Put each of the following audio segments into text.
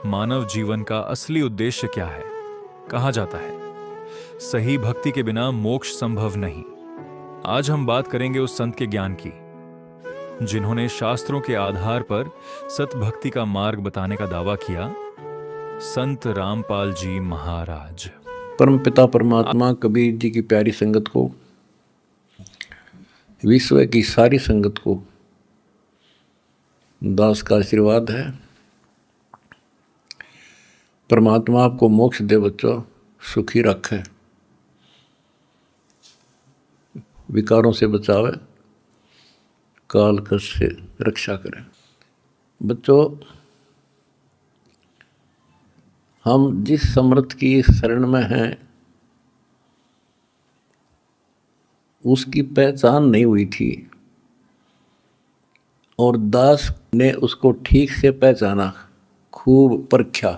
मानव जीवन का असली उद्देश्य क्या है। कहा जाता है सही भक्ति के बिना मोक्ष संभव नहीं। आज हम बात करेंगे उस संत के ज्ञान की जिन्होंने शास्त्रों के आधार पर सत भक्ति का मार्ग बताने का दावा किया, संत रामपाल जी महाराज। परम पिता परमात्मा कबीर जी की प्यारी संगत को, विश्व की सारी संगत को दास का आशीर्वाद है। परमात्मा आपको मोक्ष दे बच्चों, सुखी रखे, विकारों से बचावे, काल कष्ट से रक्षा करे। बच्चों, हम जिस समर्थ की शरण में हैं उसकी पहचान नहीं हुई थी और दास ने उसको ठीक से पहचाना, खूब परखा,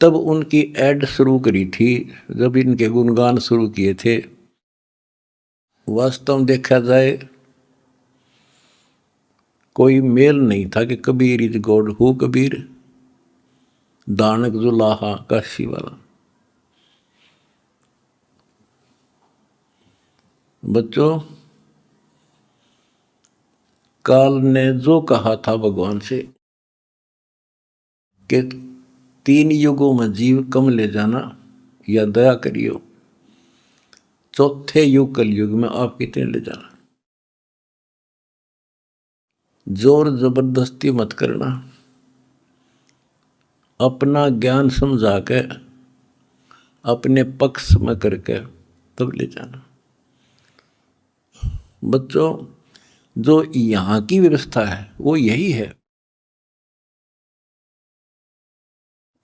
तब उनकी ऐड शुरू करी थी, जब इनके गुणगान शुरू किए थे। वास्तव में देखा जाए कोई मेल नहीं था कि Kabir is God, who Kabir, दानक जुलाहा काशी वाला। बच्चों, काल ने जो कहा था भगवान से कि 3 युगों में जीव कम ले जाना या दया करियो, चौथे युग कलयुग में आप कितने ले जाना। जोर जबरदस्ती मत करना, अपना ज्ञान समझा के अपने पक्ष में करके तब ले जाना। बच्चों, जो यहाँ की व्यवस्था है वो यही है।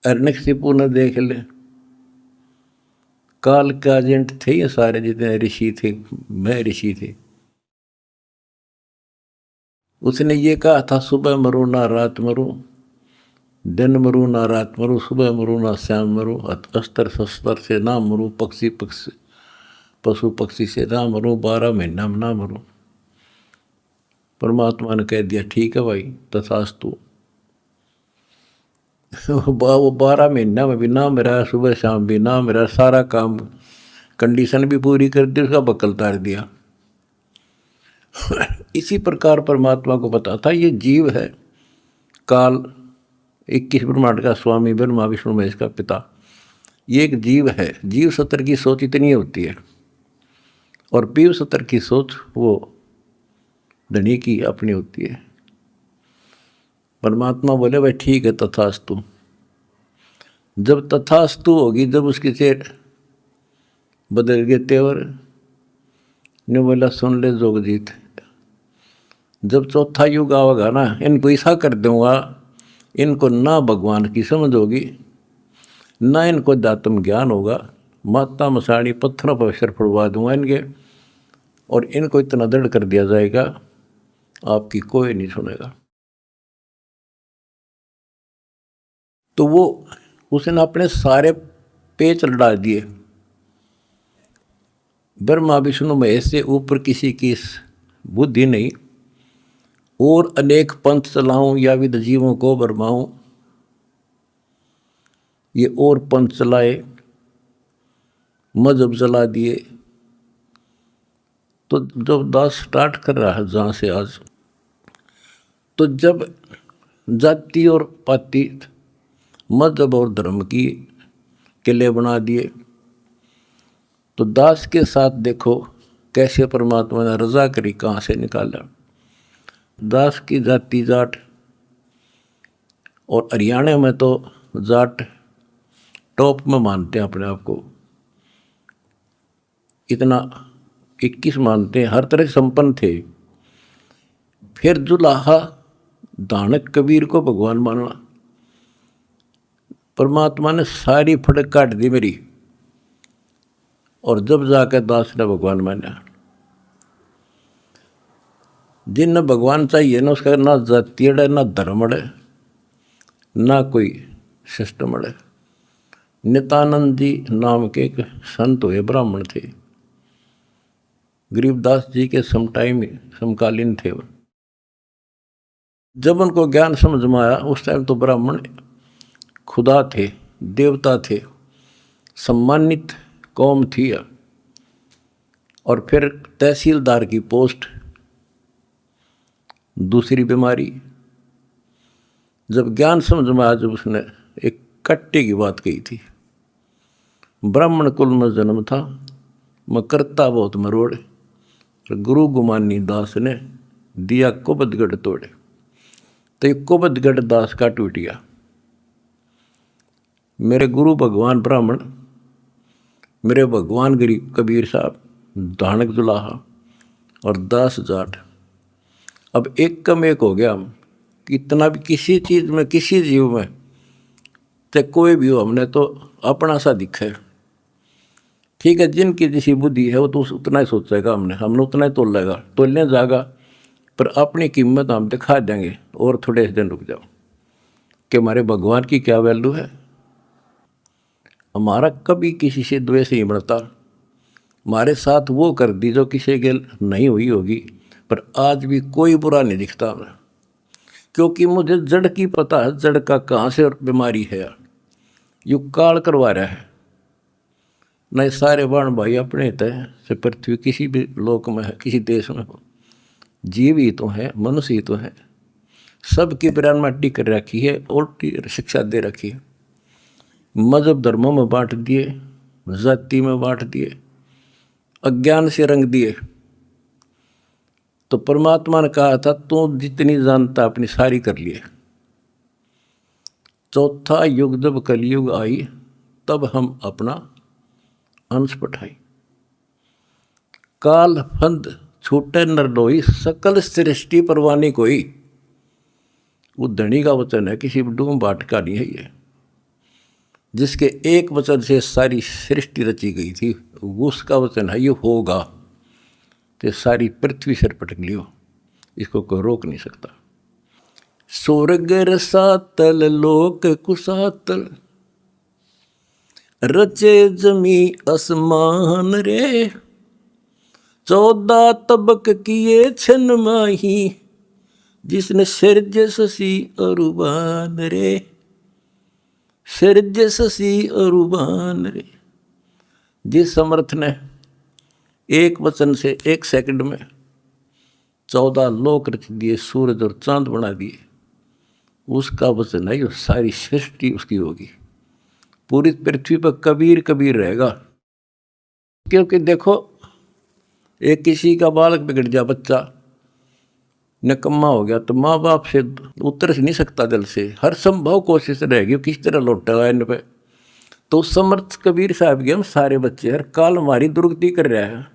अर्णकशिपु ने देख ले, काल के एजेंट थे ये सारे, जितने ऋषि थे, मैं ऋषि थे। उसने ये कहा था, सुबह मरो ना रात मरो, दिन मरो ना रात मरो, सुबह मरो ना शाम मरो, अस्त्र शस्त्र से ना मरो, पशु पक्षी से ना मरो, 12 महीना में ना मरो। परमात्मा ने कह दिया, ठीक है भाई, तथास्तु। वो 12 महीना में भी ना मेरा, सुबह शाम भी ना मेरा, सारा काम कंडीशन भी पूरी कर दी, उसका बक्कल तार दिया। इसी प्रकार परमात्मा को पता था ये जीव है, काल 21 ब्रह्मांड का स्वामी, ब्रह्मा विष्णु महेश का पिता, ये एक जीव है। जीव सत्र की सोच इतनी होती है और पीव सत्र की सोच वो धनी की अपनी होती है। परमात्मा बोले, भाई ठीक है, तथास्तु। जब तथास्तु होगी, जब उसके चेहरे बदल गए तेवर, ने बोला, सुन ले जोगजीत, जब चौथा युग आवेगा ना, इनको ऐसा कर दूंगा, इनको ना भगवान की समझ होगी, ना इनको दातम ज्ञान होगा, माता मसाणी पत्थरों पर अक्षर पढ़वा दूंगा इनके, और इनको इतना दृढ़ कर दिया जाएगा आपकी कोई नहीं सुनेगा। तो वो उसने अपने सारे पेच लड़ा दिए, ब्रह्मा विष्णु महेश से ऊपर किसी की बुद्धि नहीं, और अनेक पंथ चलाऊं या विद जीवों को बरमाऊं, ये और पंथ चलाए, मजहब चला दिए। तो जब दास स्टार्ट कर रहा है जहाँ से आज, तो जब जाति और पाति, मजहब और धर्म की किले बना दिए, तो दास के साथ देखो कैसे परमात्मा ने रजा करी, कहाँ से निकाला। दास की जाति जाट, और हरियाणा में तो जाट टॉप में मानते हैं अपने आप को, इतना 21 मानते हैं, हर तरह से संपन्न थे। फिर जुलाहा दानक कबीर को भगवान माना, परमात्मा ने सारी फड़क काट दी मेरी, और जब जाकर दास ने भगवान माना। जिन भगवान चाहिए ना, उसका ना जाति अड़े, ना धर्म अड़े, ना कोई सिस्टम अड़े। नित्यानंद जी नाम के एक संत हुए, ब्राह्मण थे, गरीबदास जी के समकालीन थे। जब उनको ज्ञान समझ में आया, उस टाइम तो ब्राह्मण खुदा थे, देवता थे, सम्मानित कौम थी। और फिर तहसीलदार की पोस्ट। दूसरी बीमारी, जब ज्ञान समझ में आया, जब उसने एक कट्टे की बात कही थी, ब्राह्मण कुल में जन्म था, मैं करता बहुत मरोड़, गुरु गुमानी दास ने दिया कुबदगढ़ तोड़े। तो ये कुबदगढ़ दास का टूट गया। मेरे गुरु भगवान ब्राह्मण, मेरे भगवान गरीब कबीर साहब, धानक जुलाहा और दास जाट। अब एक कम एक हो गया हम। कितना भी किसी चीज़ में, किसी जीव में, चाहे कोई भी हो, हमने तो अपना सा दिखा है। ठीक है, जिनकी जैसी बुद्धि है वो तो उतना ही सोचेगा, हमने उतना ही तोलेगा, तोलने जाएगा, पर अपनी कीमत हम दिखा देंगे। और थोड़े दिन रुक जाओ कि हमारे भगवान की क्या वैल्यू है। हमारा कभी किसी से द्वेष नहीं बढ़ता। हमारे साथ वो कर दी जो किसी के नहीं हुई होगी, पर आज भी कोई बुरा नहीं दिखता हमें, क्योंकि मुझे जड़ की पता है, जड़ का कहाँ से और बीमारी है। यू काल करवा रहा है। नहीं सारे बाण भाई अपने तय से पृथ्वी किसी भी लोक में है, किसी देश में हो, जीव ही तो है, मनुष्य ही तो है। सबकी बिरानमाटी कर रखी है, उल्टी शिक्षा दे रखी है। मजहब धर्मों में बांट दिए, जाति में बांट दिए, अज्ञान से रंग दिए। तो परमात्मा ने कहा था, तू जितनी जानता अपनी सारी कर लिए। चौथा युग जब कलयुग आई, तब हम अपना अंश पठाई। काल फंद छूटे नरलोई, सकल सृष्टि परवानी कोई। वो धनी का वचन है, किसी डूम बाट का नहीं है ये। जिसके एक वचन से सारी सृष्टि रची गई थी, उसका वचन है ये होगा। तो सारी पृथ्वी सिर पटक लियो, इसको कोई रोक नहीं सकता। स्वर्ग रसातल लोक कुसातल, रचे जमी असमान रे। 14 तबक किए छन माही, जिसने सिरज ससी अरुबान रे। सिरज ससी अरुबान रे। जिस समर्थ ने एक वचन से एक सेकंड में 14 लोक रच दिए, सूरज और चांद बना दिए, उसका वचन है ये सारी सृष्टि उसकी होगी। पूरी पृथ्वी पर कबीर कबीर रहेगा। क्योंकि देखो, एक किसी का बालक बिगड़ गया, बच्चा निकम्मा हो गया, तो माँ बाप से उतर नहीं सकता दिल से, हर संभव कोशिश रहेगी किस तरह लौटेगा इन पे। तो समर्थ कबीर साहब के हम सारे बच्चे हर काल हमारी दुर्गति कर रहे हैं,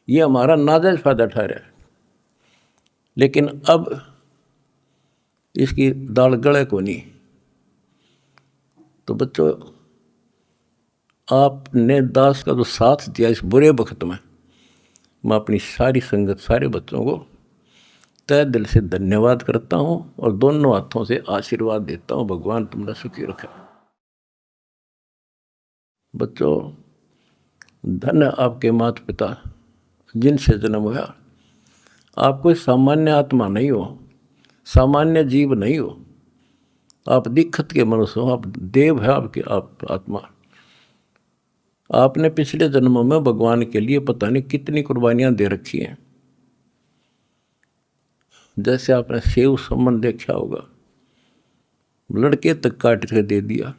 ये हमारा नाजायज फायदा उठा रहा है। लेकिन अब इसकी दाल गले को नहीं। तो बच्चों, आपने दास का जो साथ दिया इस बुरे वक्त में, मैं अपनी सारी संगत, सारे बच्चों को तय दिल से धन्यवाद करता हूँ और दोनों हाथों से आशीर्वाद देता हूँ। भगवान तुमने सुखी रखा। बच्चों, धन आपके माता पिता जिनसे जन्म हुआ। आप कोई सामान्य आत्मा नहीं हो, सामान्य जीव नहीं हो। आप दिक्कत के मनुष्य हो, आप देव है, आपके आप आत्मा। आपने पिछले जन्मों में भगवान के लिए पता नहीं कितनी कुर्बानियां दे रखी हैं। जैसे आपने सेव सम्मान देखा होगा, लड़के तक काट के दे दिया,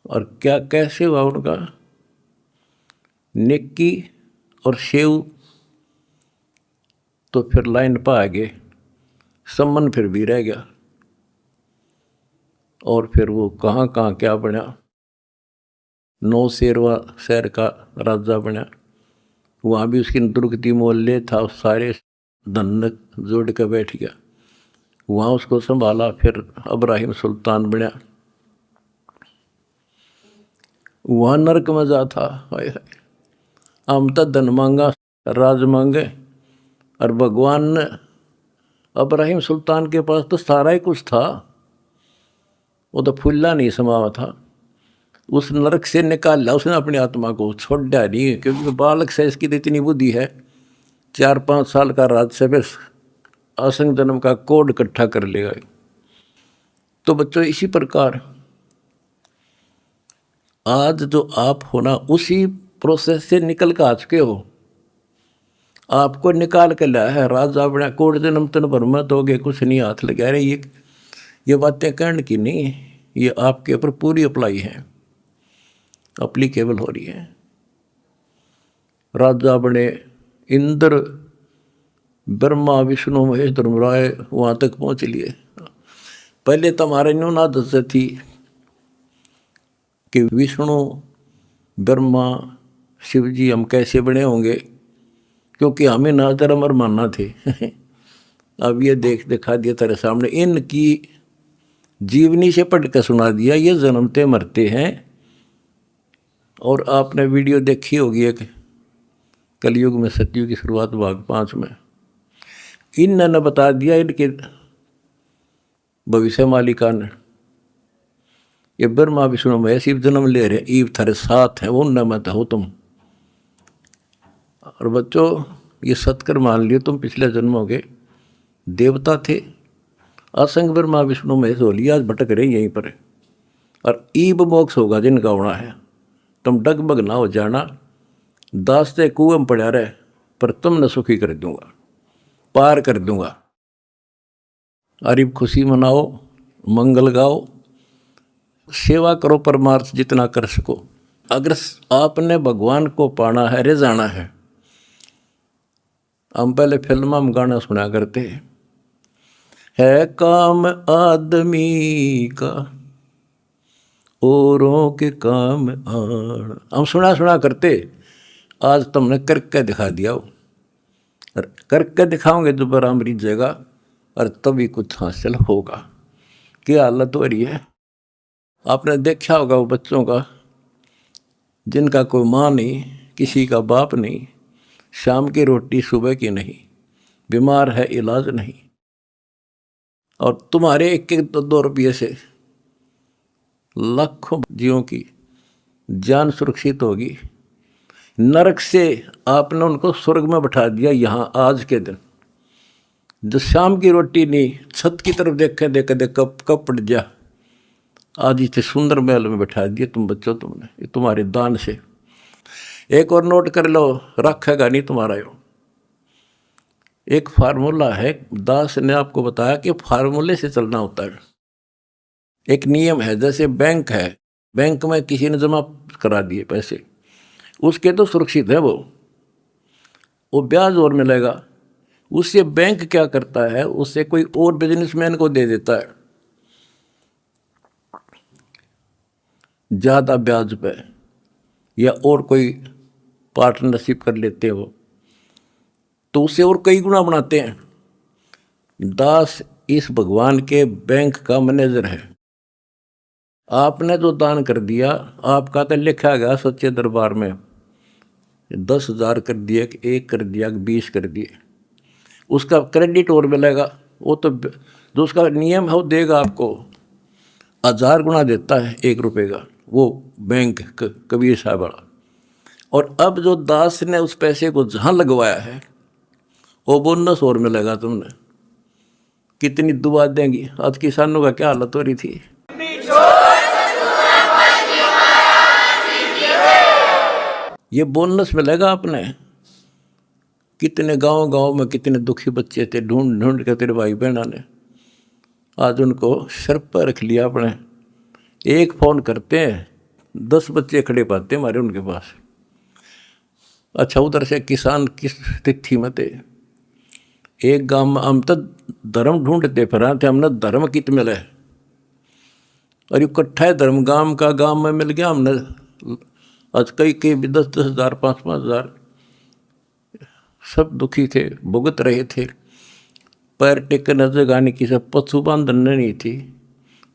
और क्या कैसे हुआ उनका नेकी और सेव। तो फिर लाइन पर आ गए, सम्मान फिर भी रह गया, और फिर वो कहाँ कहाँ क्या बना, 9 शेरवा शहर का राजा बना। वहाँ भी उसकी दुर्गति मोहल्ले था, सारे धन जोड़ के बैठ गया, वहाँ उसको संभाला। फिर इब्राहिम सुल्तान बना, वहाँ नरक में जा था। हाय हाय, हम तो धन मांगा, राज मांगे, और भगवान ने इब्राहिम सुल्तान के पास तो सारा ही कुछ था, वो तो फुल्ला नहीं समावा था। उस नरक से निकाला उसने अपनी आत्मा को, छोड़ा नहीं, क्योंकि बालक से इसकी तो इतनी बुद्धि है। 4-5 साल का राज से फिर असंग जन्म का कोड इकट्ठा कर लेगा। तो बच्चों इसी प्रकार आज जो आप होना उसी प्रोसेस से निकल कर आ चुके हो। आपको निकाल के लाया है राजा बना कोट जन्म तन भरमत हो गए कुछ नहीं हाथ लगा रहे। ये बातें कहने की नहीं है, ये आपके ऊपर पूरी अप्लाई है, अप्लीकेबल हो रही है। राजा बने इंद्र ब्रह्मा विष्णु महेश धर्मराय वहाँ तक पहुँच लिए। पहले तो हमारे न्यून आदत थी कि विष्णु ब्रह्मा शिव जी हम कैसे बने होंगे, क्योंकि हमें ना धर्म और मानना थे। अब ये दिखा दिया तेरे सामने, इनकी जीवनी से पढ़ कर सुना दिया, ये जन्मते मरते हैं। और आपने वीडियो देखी होगी एक कलयुग में सतयुग की शुरुआत भाग 5 में, इन्होंने बता दिया इनके भविष्य मालिका ने, ये ब्रह्मा विष्णु महेश शिव जन्म ले रहे, ईव थारे साथ है उन मत हो तुम। और बच्चों ये सत्कर मान लियो तुम पिछले जन्मों के देवता थे, असंग ब्रह्मा विष्णु महेश हो लिया, आज भटक रहे यहीं पर। और ईब मोक्ष होगा जिनका होना है, तुम डगमग ना हो जाना, दास्ते कुएं में पड़ा रहे, पर तुमने सुखी कर दूंगा, पार कर दूंगा। अरे खुशी मनाओ, मंगल गाओ, सेवा करो परमार्थ जितना कर सको। अगर आपने भगवान को पाना है, रिझाना है, हम पहले फिल्म में गाना सुना करते है काम आदमी का औरों के काम आण, हम सुना करते। आज तुमने करके दिखा दिया हो, और करके दिखाओगे दोबारा हमारी जगह, और तभी कुछ हासिल होगा। क्या हालत हो रही है, आपने देखा होगा वो बच्चों का जिनका कोई माँ नहीं, किसी का बाप नहीं, शाम की रोटी सुबह की नहीं, बीमार है इलाज नहीं, और तुम्हारे 1-2 रुपये से लाखों जीवों की जान सुरक्षित होगी। नरक से आपने उनको स्वर्ग में बैठा दिया यहाँ आज के दिन। जो शाम की रोटी नहीं, छत की तरफ देख कब पड़ जा, आज इतने सुंदर महल में बैठा दिया तुम बच्चों, तुमने ये तुम्हारे दान से। एक और नोट कर लो, रखेगा नहीं तुम्हारा यो। एक फार्मूला है, दास ने आपको बताया कि फार्मूले से चलना होता है। एक नियम है, जैसे बैंक है, बैंक में किसी ने जमा करा दिए पैसे, उसके तो सुरक्षित है वो ब्याज और मिलेगा। उससे बैंक क्या करता है, उससे कोई और बिजनेसमैन को दे देता है ज़्यादा ब्याज पे, या और कोई पार्टनरशिप कर लेते हो तो उससे और कई गुना बनाते हैं। दास इस भगवान के बैंक का मैनेजर है। आपने जो दान कर दिया, आपका तो लिखा गया सच्चे दरबार में, 10,000 कर दिया कि 1 कर दिया कि 20 कर दिए, उसका क्रेडिट और मिलेगा। वो तो जो उसका नियम है वो देगा आपको, 1000 गुना देता है 1 रुपये का वो बैंक कबीर साहब वाला। और अब जो दास ने उस पैसे को जहाँ लगवाया है वो बोनस और मिलेगा तुमने। कितनी दुआ देंगी। आज किसानों का क्या हालत हो रही थी। ये बोनस मिलेगा आपने। कितने गांव में कितने दुखी बच्चे थे, ढूंढ के तेरे भाई बहना ने आज उनको सर पर रख लिया अपने। एक फ़ोन करते हैं 10 बच्चे खड़े पाते हमारे उनके पास। अच्छा, उधर से किसान किस स्थिति में थे। एक गांव में हम तो धर्म ढूंढते फिर थे, हमने धर्म कित मिले और इकट्ठा है धर्म गांव में मिल गया हमने। आज कई भी 10-10 हज़ार 5-5 हज़ार, सब दुखी थे, भुगत रहे थे। पैर टेकने जगह नहीं, किसी पशु बांधन नहीं थी,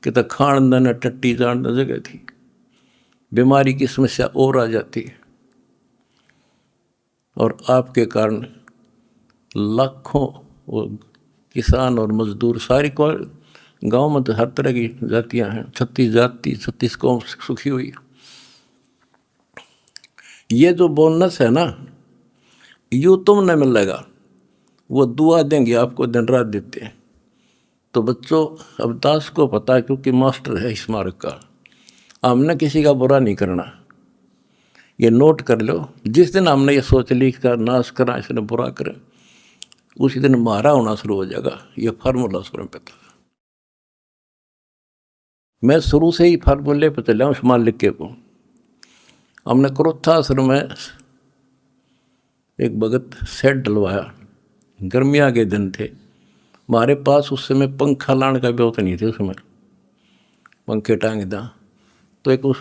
कि तो खान न टट्टी जान जगह थी। बीमारी की समस्या और आ जाती है। और आपके कारण लाखों वो किसान और मजदूर, सारी को गांव में तो हर तरह की जातियां हैं, 36 जाति 36 कौम सुखी हुई। ये जो बोनस है ना, यूँ तुम न मिलेगा, वो दुआ देंगे आपको, दिन रात देते हैं। तो बच्चों अब दास को पता है, क्योंकि मास्टर है इस मार्ग का, हमने किसी का बुरा नहीं करना। ये नोट कर लो, जिस दिन हमने ये सोच ली इसका नाश करा, इसने बुरा करे, उसी दिन मारा होना शुरू हो जाएगा। ये फार्मूला शुरू में था। मैं शुरू से ही फार्मूले पे चला उस मालिक के को। हमने क्रोधाश्रम में एक भगत सेट डलवाया, गर्मियाँ के दिन थे, हमारे पास उस समय पंखा लाने का व्यवस्था नहीं थी, उस समय पंखे टांग दा। तो एक उस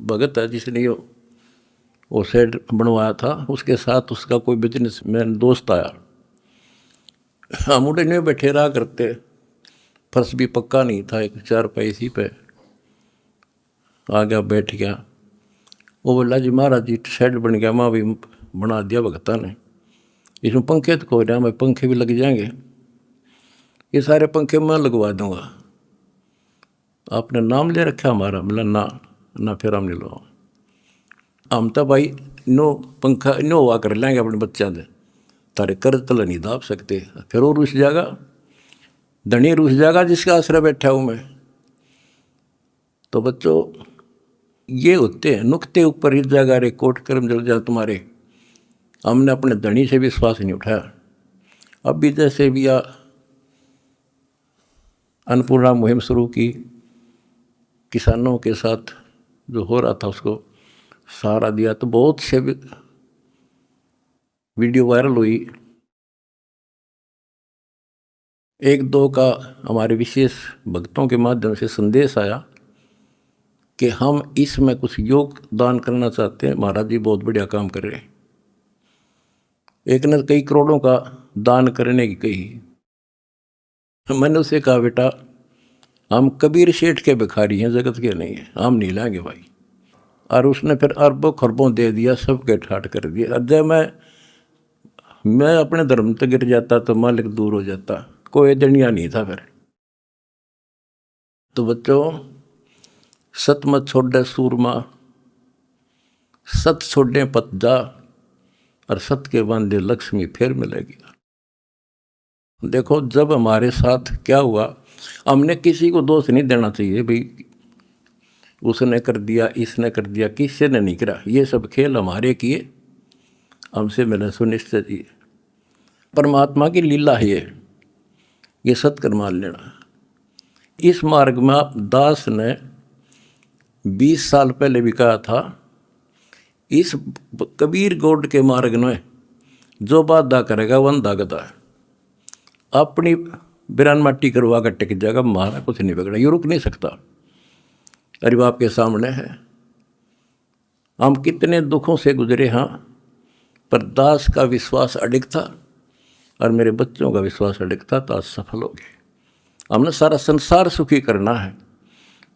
भगत है जिसने वो सेट बनवाया था, उसके साथ उसका कोई बिजनेसमैन दोस्त आया। हम उड़े नहीं बैठे रहा करते, फर्श भी पक्का नहीं था, एक चारपाई इसी पे आ गया, बैठ गया। वो बोला जी महाराज जी शेड बन गया, माँ भी बना दिया भगता ने, इसमें पंखे तो कोई ना, मैं पंखे भी लग जाएंगे, ये सारे पंखे मैं लगवा दूंगा। आपने नाम ले रखा हमारा? बोला ना फिर हम नहीं लो, हम तो भाई नो पंखा नो हुआ कर लेंगे अपने बच्चा दे, तारे कर्ज तला नहीं दाप सकते। फिर वो रुस जाएगा, धनी रुस जाएगा जिसका आश्रय बैठा हूँ मैं। तो बच्चों ये होते हैं नुक्ते ऊपर ही जाएगा रे, कोट कर्म जल जा तुम्हारे। हमने अपने धनी से विश्वास नहीं उठाया। अब भी जैसे भी अन्नपूर्णा मुहिम शुरू की, किसानों के साथ जो हो रहा था उसको सहारा दिया, तो बहुत से वीडियो वायरल हुई। एक दो का हमारे विशेष भक्तों के माध्यम से संदेश आया कि हम इसमें कुछ योगदान करना चाहते हैं, महाराज जी बहुत बढ़िया काम कर रहे हैं। एक ने कई करोड़ों का दान करने की कही। मैंने उसे कहा बेटा हम कबीर शेठ के भिखारी हैं, जगत के नहीं हैं, हम नहीं लाएंगे भाई। और उसने फिर अरबों खरबों दे दिया, सबके ठाट कर दिया। और जब मैं अपने धर्म तक गिर जाता तो मालिक दूर हो जाता, कोई दनिया नहीं था फिर। तो बच्चों सत मत छोड़े सूरमा, सत छोड़े पत जा, और सत के बांधे लक्ष्मी फिर मिलेगी। देखो जब हमारे साथ क्या हुआ, हमने किसी को दोष नहीं देना चाहिए भाई उसने कर दिया, इसने कर दिया, किसी ने नहीं करा। ये सब खेल हमारे किए, हमसे मैंने सुनिश्चित किए। परमात्मा की लीला है ये सत्कर्म मान लेना। इस मार्ग में दास ने 20 साल पहले भी कहा था, इस कबीर गौड़ के मार्ग में जो बाधा करेगा वो अंधा गधा है। अपनी बिरान माटी करवा कर टिक जाएगा, हमारा कुछ नहीं बिगड़ा, ये रुक नहीं सकता। अरे बाप के सामने है, हम कितने दुखों से गुजरे। हाँ, पर दास का विश्वास अडिग था और मेरे बच्चों का विश्वास अडिग था, तो आज सफल हो गए। हमने सारा संसार सुखी करना है।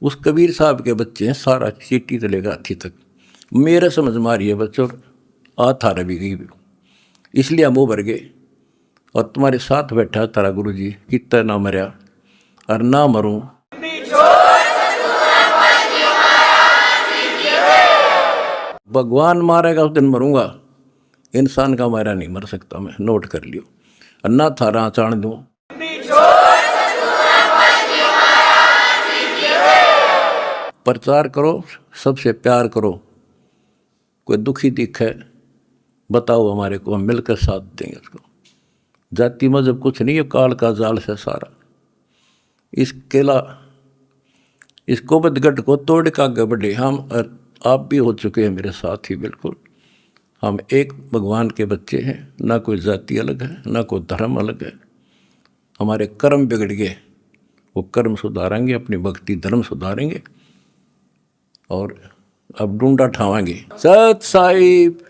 उस कबीर साहब के बच्चे हैं, सारा चीटी से लेकर हाथी तक। मेरे समझ मारिए बच्चों, थारा भी गई, इसलिए हम उभर गए। और तुम्हारे साथ बैठा तारा गुरु जी, कितना ना मरया और ना मरूं। भगवान मारेगा उस दिन मरूंगा, इंसान का मारा नहीं मर सकता मैं, नोट कर लियो। और ना थारा चाण दूं, प्रचार करो, सबसे प्यार करो। कोई दुखी दिखे बताओ हमारे को, हम मिलकर साथ देंगे उसको। जाति मजहब कुछ नहीं है, काल का जाल से सारा। इस केला इस कोबदगढ़ को तोड़ का आगे बढ़े। हम आप भी हो चुके हैं मेरे साथ ही, बिल्कुल। हम एक भगवान के बच्चे हैं, ना कोई जाति अलग है, ना कोई धर्म अलग है। हमारे कर्म बिगड़ गए, वो कर्म सुधारेंगे, अपनी भक्ति धर्म सुधारेंगे और अब डूंडा ठावाएंगे। सत साहिब।